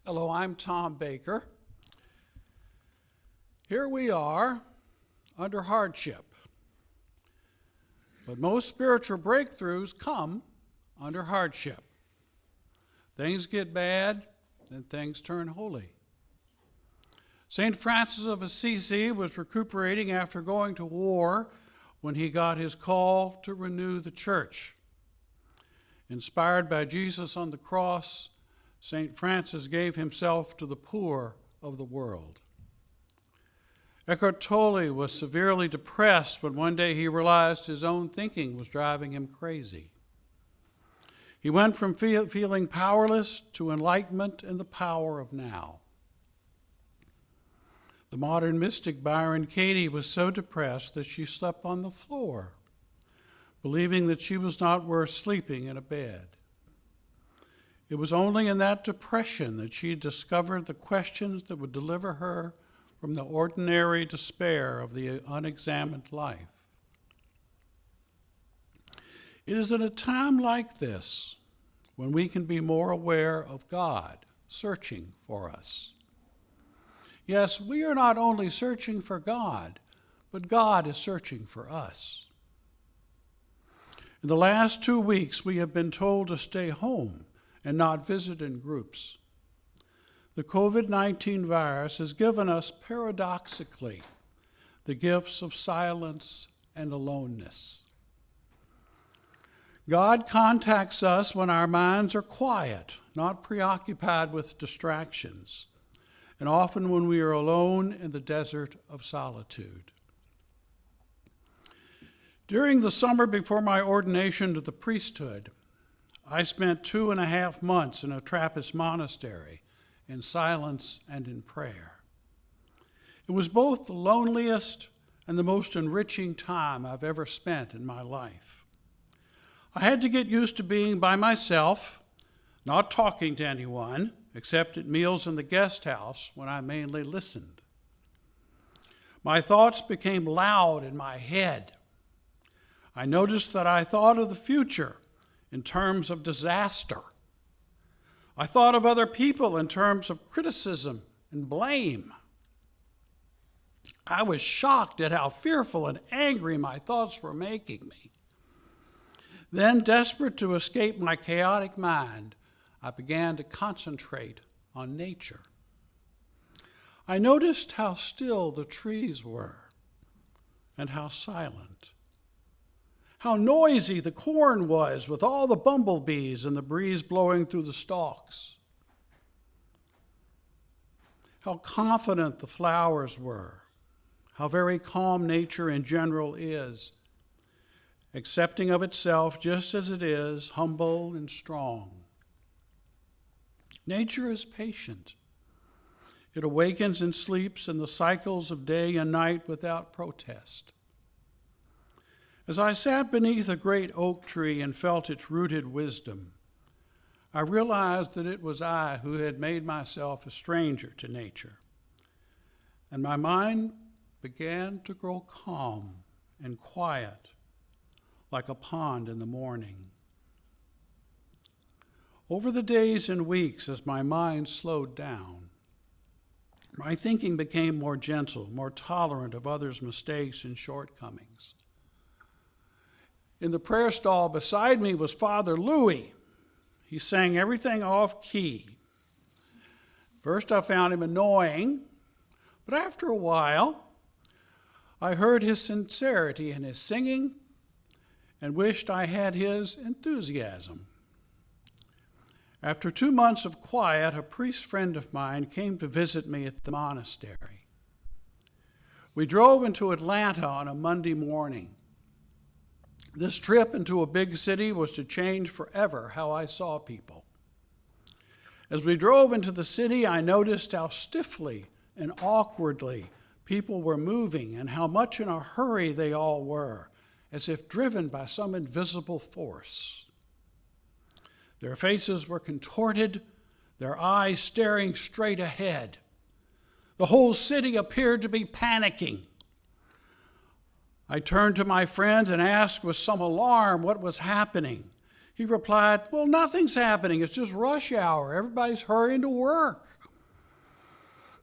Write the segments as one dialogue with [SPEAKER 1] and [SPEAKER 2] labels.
[SPEAKER 1] Hello, I'm Tom Baker. Here we are under hardship. But most spiritual breakthroughs come under hardship. Things get bad, then things turn holy. St. Francis of Assisi was recuperating after going to war when he got his call to renew the church. Inspired by Jesus on the cross, St. Francis gave himself to the poor of the world. Eckhart Tolle was severely depressed when one day he realized his own thinking was driving him crazy. He went from feeling powerless to enlightenment in the power of now. The modern mystic Byron Katie was so depressed that she slept on the floor, believing that she was not worth sleeping in a bed. It was only in that depression that she discovered the questions that would deliver her from the ordinary despair of the unexamined life. It is in a time like this when we can be more aware of God searching for us. Yes, we are not only searching for God, but God is searching for us. In the last 2 weeks, we have been told to stay home and not visit in groups. The COVID-19 virus has given us, paradoxically, the gifts of silence and aloneness. God contacts us when our minds are quiet, not preoccupied with distractions, and often when we are alone in the desert of solitude. During the summer before my ordination to the priesthood, I spent 2.5 months in a Trappist monastery in silence and in prayer. It was both the loneliest and the most enriching time I've ever spent in my life. I had to get used to being by myself, not talking to anyone, except at meals in the guest house when I mainly listened. My thoughts became loud in my head. I noticed that I thought of the future in terms of disaster. I thought of other people in terms of criticism and blame. I was shocked at how fearful and angry my thoughts were making me. Then, desperate to escape my chaotic mind, I began to concentrate on nature. I noticed how still the trees were and how silent. How noisy the corn was with all the bumblebees and the breeze blowing through the stalks. How confident the flowers were. How very calm nature in general is, accepting of itself just as it is, humble and strong. Nature is patient. It awakens and sleeps in the cycles of day and night without protest. As I sat beneath a great oak tree and felt its rooted wisdom, I realized that it was I who had made myself a stranger to nature, and my mind began to grow calm and quiet, like a pond in the morning. Over the days and weeks, as my mind slowed down, my thinking became more gentle, more tolerant of others' mistakes and shortcomings. In the prayer stall beside me was Father Louis. He sang everything off key. First, I found him annoying, but after a while, I heard his sincerity in his singing and wished I had his enthusiasm. After 2 months of quiet, a priest friend of mine came to visit me at the monastery. We drove into Atlanta on a Monday morning. This trip into a big city was to change forever how I saw people. As we drove into the city, I noticed how stiffly and awkwardly people were moving and how much in a hurry they all were, as if driven by some invisible force. Their faces were contorted, their eyes staring straight ahead. The whole city appeared to be panicking. I turned to my friend and asked with some alarm what was happening. He replied, "Well, nothing's happening. It's just rush hour. Everybody's hurrying to work."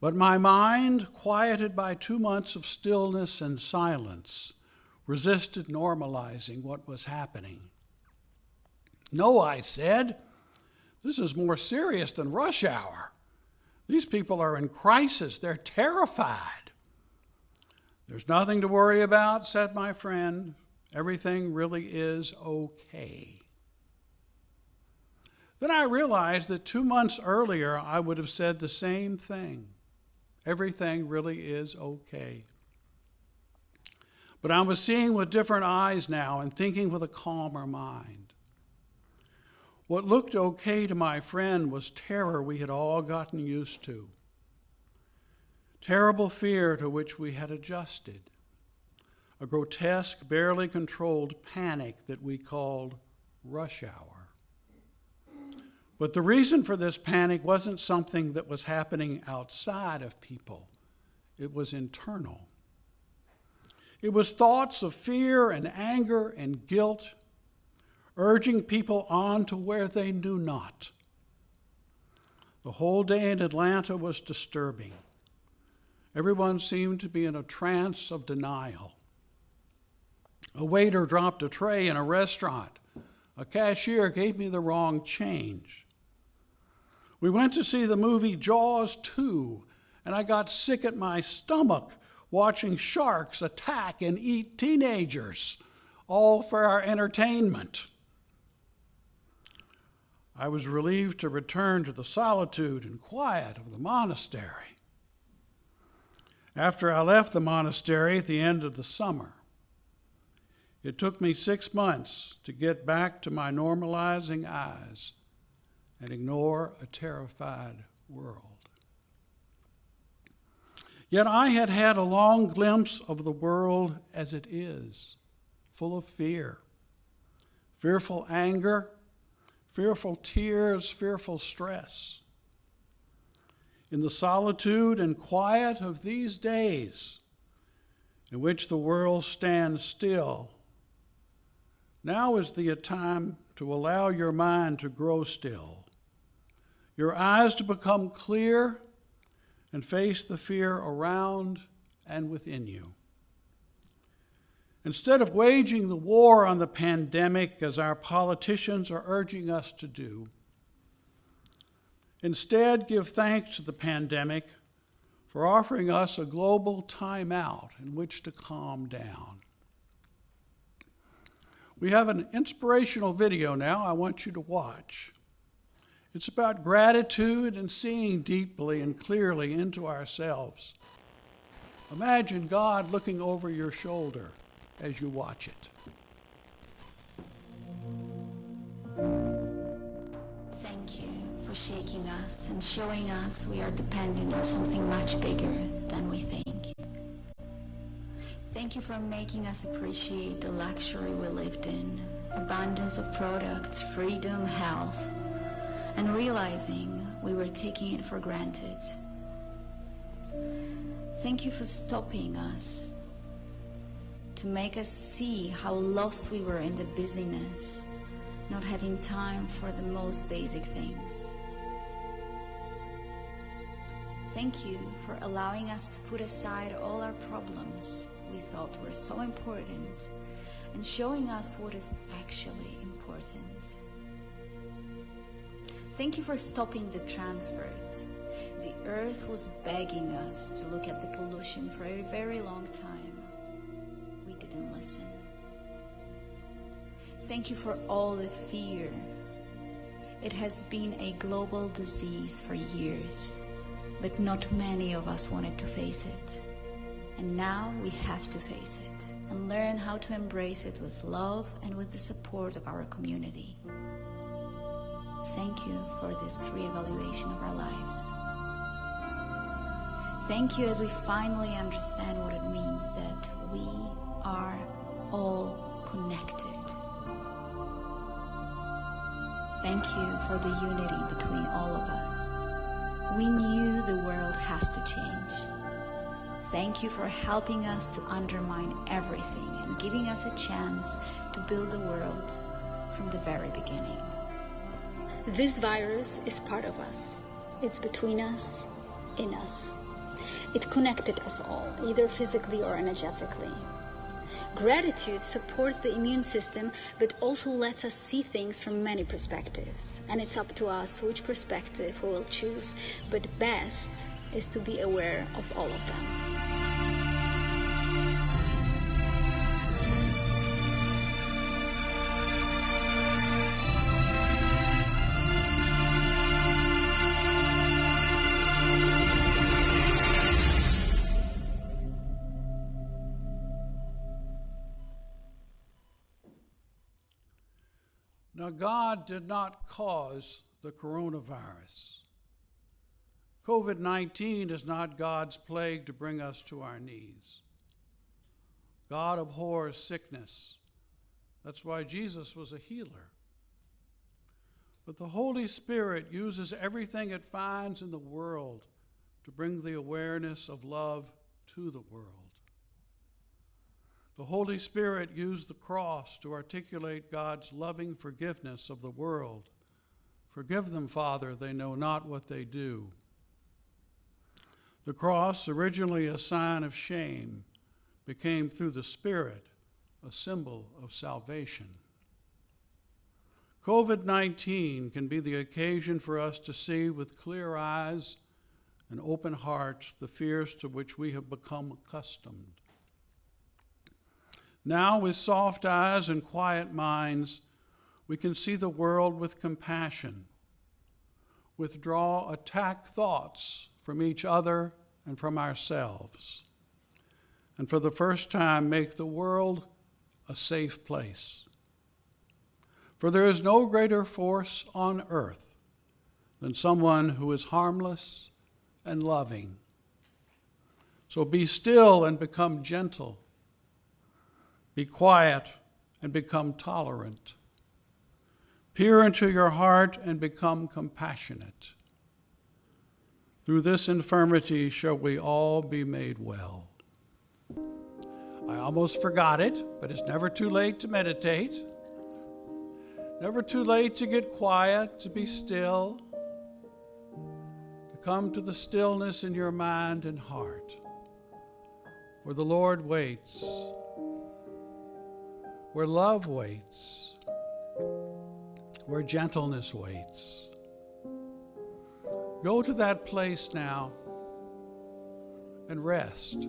[SPEAKER 1] But my mind, quieted by 2 months of stillness and silence, resisted normalizing what was happening. No, I said, this is more serious than rush hour. These people are in crisis. They're terrified. There's nothing to worry about, said my friend. Everything really is okay. Then I realized that 2 months earlier, I would have said the same thing. Everything really is okay. But I was seeing with different eyes now and thinking with a calmer mind. What looked okay to my friend was terror we had all gotten used to. Terrible fear to which we had adjusted. A grotesque, barely controlled panic that we called rush hour. But the reason for this panic wasn't something that was happening outside of people. It was internal. It was thoughts of fear and anger and guilt, urging people on to where they knew not. The whole day in Atlanta was disturbing. Everyone seemed to be in a trance of denial. A waiter dropped a tray in a restaurant. A cashier gave me the wrong change. We went to see the movie Jaws 2, and I got sick at my stomach watching sharks attack and eat teenagers, all for our entertainment. I was relieved to return to the solitude and quiet of the monastery. After I left the monastery at the end of the summer, it took me 6 months to get back to my normalizing eyes and ignore a terrified world. Yet I had had a long glimpse of the world as it is, full of fear, fearful anger, fearful tears, fearful stress. In the solitude and quiet of these days, in which the world stands still, now is the time to allow your mind to grow still, your eyes to become clear and face the fear around and within you. Instead of waging the war on the pandemic as our politicians are urging us to do, instead give thanks to the pandemic for offering us a global timeout in which to calm down. We have an inspirational video now I want you to watch. It's about gratitude and seeing deeply and clearly into ourselves. Imagine God looking over your shoulder as you watch it.
[SPEAKER 2] Thank you for shaking us and showing us we are dependent on something much bigger than we think. Thank you for making us appreciate the luxury we lived in, abundance of products, freedom, health, and realizing we were taking it for granted. Thank you for stopping us, to make us see how lost we were in the busyness, not having time for the most basic things. Thank you for allowing us to put aside all our problems we thought were so important and showing us what is actually important. Thank you for stopping the transport. The earth was begging us to look at the pollution for a very long time. We didn't listen. Thank you for all the fear. It has been a global disease for years, but not many of us wanted to face it. And now we have to face it and learn how to embrace it with love and with the support of our community. Thank you for this reevaluation of our lives. Thank you as we finally understand what it means that we are all connected. Thank you for the unity between all of us. We knew the world has to change. Thank you for helping us to undermine everything and giving us a chance to build the world from the very beginning.
[SPEAKER 3] This virus is part of us. It's between us, in us. It connected us all, either physically or energetically. Gratitude supports the immune system, but also lets us see things from many perspectives. And it's up to us which perspective we will choose, but best is to be aware of all of them.
[SPEAKER 1] Now, God did not cause the coronavirus. COVID-19 is not God's plague to bring us to our knees. God abhors sickness. That's why Jesus was a healer. But the Holy Spirit uses everything it finds in the world to bring the awareness of love to the world. The Holy Spirit used the cross to articulate God's loving forgiveness of the world. Forgive them, Father, they know not what they do. The cross, originally a sign of shame, became through the Spirit a symbol of salvation. COVID-19 can be the occasion for us to see with clear eyes and open hearts the fears to which we have become accustomed. Now, with soft eyes and quiet minds, we can see the world with compassion, withdraw attack thoughts from each other and from ourselves, and for the first time make the world a safe place. For there is no greater force on earth than someone who is harmless and loving. So be still and become gentle. Be quiet and become tolerant. Peer into your heart and become compassionate. Through this infirmity shall we all be made well. I almost forgot it, but it's never too late to meditate. Never too late to get quiet, to be still, to come to the stillness in your mind and heart, where the Lord waits, where love waits, where gentleness waits. Go to that place now and rest.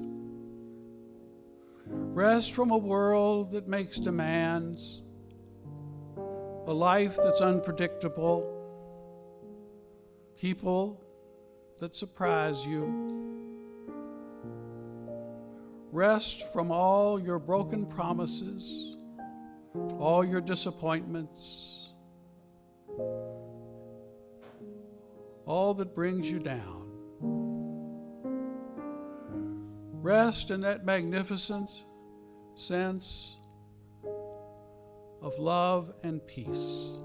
[SPEAKER 1] Rest from a world that makes demands, a life that's unpredictable, people that surprise you. Rest from all your broken promises, all your disappointments, all that brings you down. Rest in that magnificent sense of love and peace,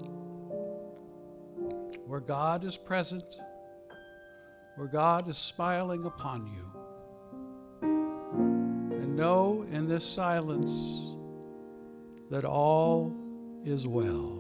[SPEAKER 1] where God is present, where God is smiling upon you. And know in this silence that all is well.